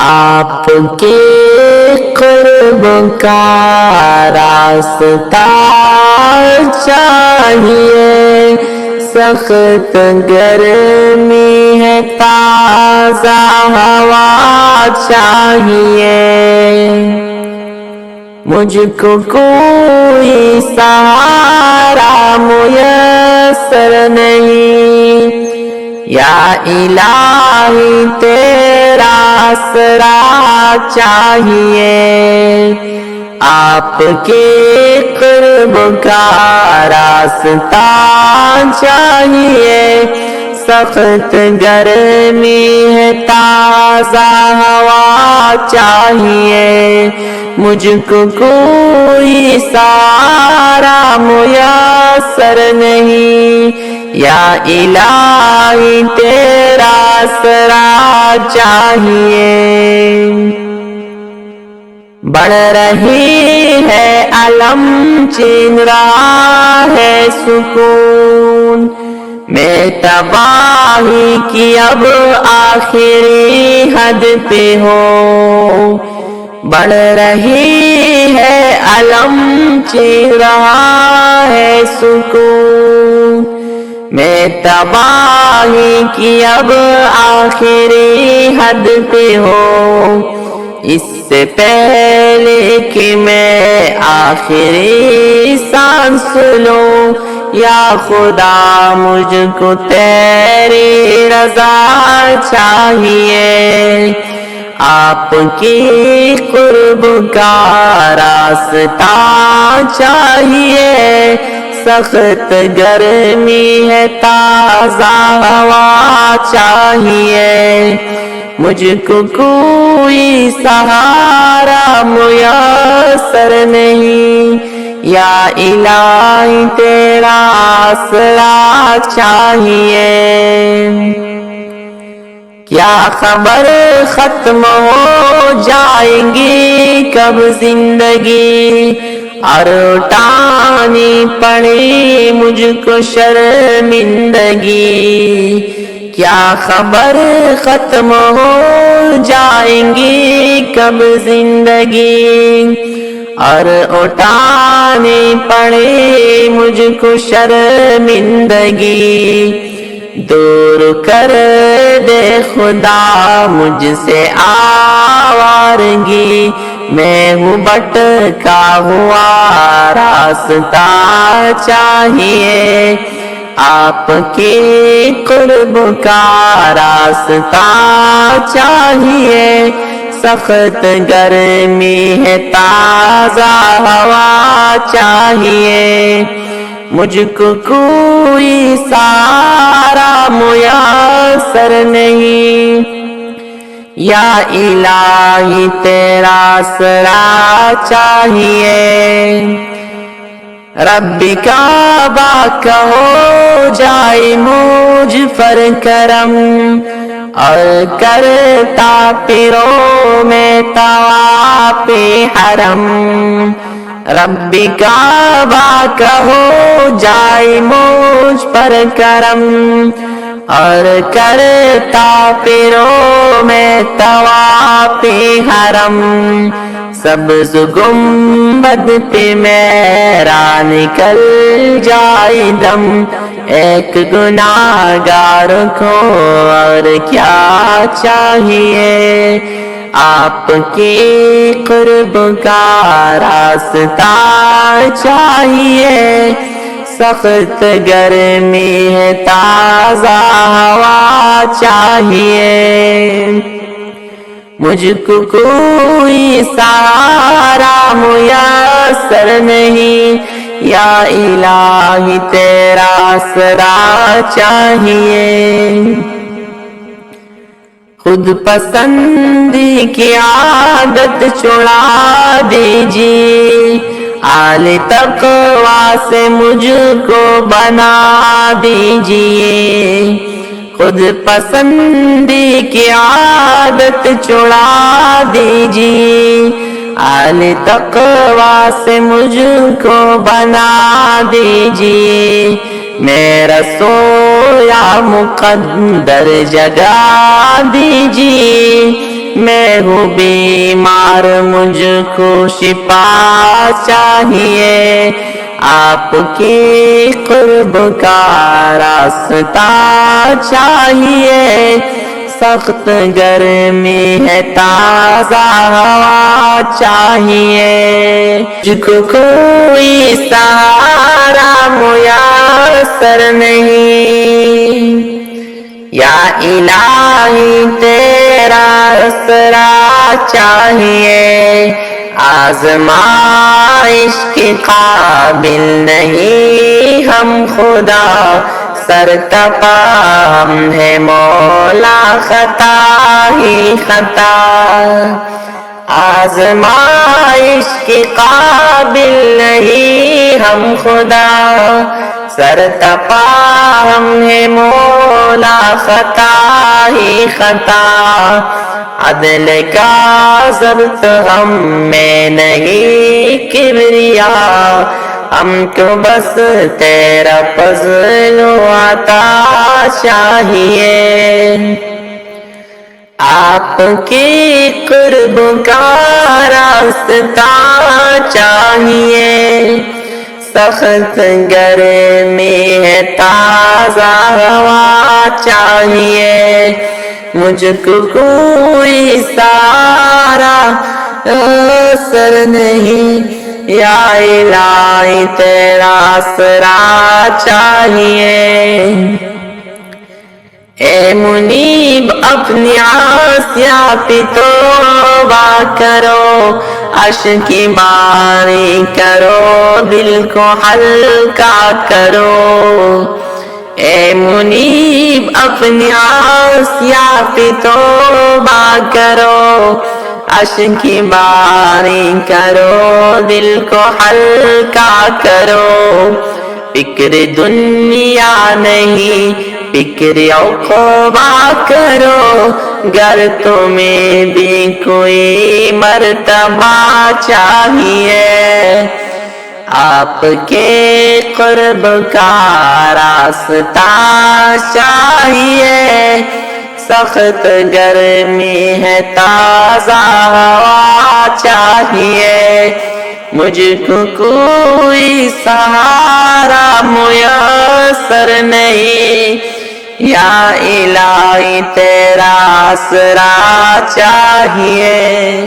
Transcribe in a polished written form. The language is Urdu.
آپ کے قرب کا راستہ چاہیے، سخت گرمی ہے تازہ ہوا چاہیے، مجھ کو کوئی سہارا میسر نہیں، یا الہی تیرا آسرا چاہیے، آپ کے قرب کا راستہ چاہیے، سخت گرمی ہے تازہ ہوا چاہیے، مجھ کو کوئی سہارا میسر نہیں، یا الہی تیرا آسرا چاہیے۔ بڑھ رہی ہے علم، چھین رہا ہے سکون، میں تباہی کی اب آخری حد پہ ہوں، بڑھ رہی ہے علم، چھین رہا ہے سکون، میں تباہی کی اب آخری حد پہ ہوں، اس سے پہلے کہ میں آخری سانس لوں، یا خدا مجھ کو تیری رضا چاہیے، آپ کی قرب کا راستہ چاہیے، سخت گرمی ہے تازہ ہوا چاہیے، مجھ کو کوئی سہارا میسر نہیں، یا الہی تیرا آسرا چاہیے۔ کیا خبر ختم ہو جائیں گی کب زندگی، اور اٹھانی پڑی مجھ کو شرمندگی، کیا خبر ختم ہو جائیں گی کب زندگی، اور اٹھانی پڑی مجھ کو شرمندگی، دور کر دے خدا مجھ سے آوارگی، میں ہوں بھٹکا ہوا راستہ چاہیے، آپ کے قرب کا راستہ چاہیے، سخت گرمی ہے تازہ ہوا چاہیے، مجھ کو کوئی سہارا میسر نہیں، یا الہی تیرا آسرا چاہیے۔ ربی کعبہ کا ہو جائے مجھ پر کرم، اور کرتا پھروں میں طواف حرم، ربی کعبہ کا ہو جائے مجھ پر کرم، اور کرتا پھروں میں طواف حرم، سبز گنبد پہ میرا نکل جائے دم، ایک گناہگار کو اور کیا چاہیے، آپ کے قرب کا راستہ چاہیے، سخت گرمی ہے تازہ ہوا چاہیے، مجھ کو کوئی سہارا میسر نہیں، یا الہی تیرا آسرا چاہیے۔ خود پسندی کی عادت چھڑا دیجیے، آل تقوی سے مجھ کو بنا دیجیے، خود پسندی کی عادت چھڑا دیجیے، آل تقوی سے مجھ کو بنا دیجیے، میرا سویا مقدر جگا دیجیے، میں ہوں بیمار مجھ کو شفا چاہیے، آپ کی قرب کا راستہ چاہیے، سخت گرمی ہے تازہ ہوا چاہیے، مجھ کو کوئی سہارا میسر نہیں، یا الہی تیرا اسرا چاہیے، آزمائش کے قابل نہیں ہم خدا، سرتپا ہم ہے مولا خطا ہی خطا، آزمائش کے قابل نہیں ہم خدا، سرتپا ہم ہے مولا خطا ہی خطا، عدل کا ضبط ہم میں نہیں کبریا، ہم کو بس تیرا فضل و عطا چاہیے، آپ کی قرب کا راستہ چاہیے، سخت گرمی ہے تازہ ہوا چاہیے، مجھ کو کوئی سہارا میسر نہیں، یا الہی تیرا آسرا چاہیے، اے منیب اپنی عاصیہ پہ توبہ کرو، اشک کی باری کرو، دل کو ہلکا کرو، اے منیب اپنی عاصیہ پہ توبہ کرو، اشک کی باری کرو، دل کو ہلکا کرو، فکر دنیا نہیں فکر عقبہ کرو، گر تمہیں بھی کوئی مرتبہ چاہیے، آپ کے قرب کا راستہ چاہیے، سخت گرمی ہے تازہ ہوا چاہیے، مجھ کو کوئی سہارا میسر نہیں، یا الہی تیرا آسرا چاہیے۔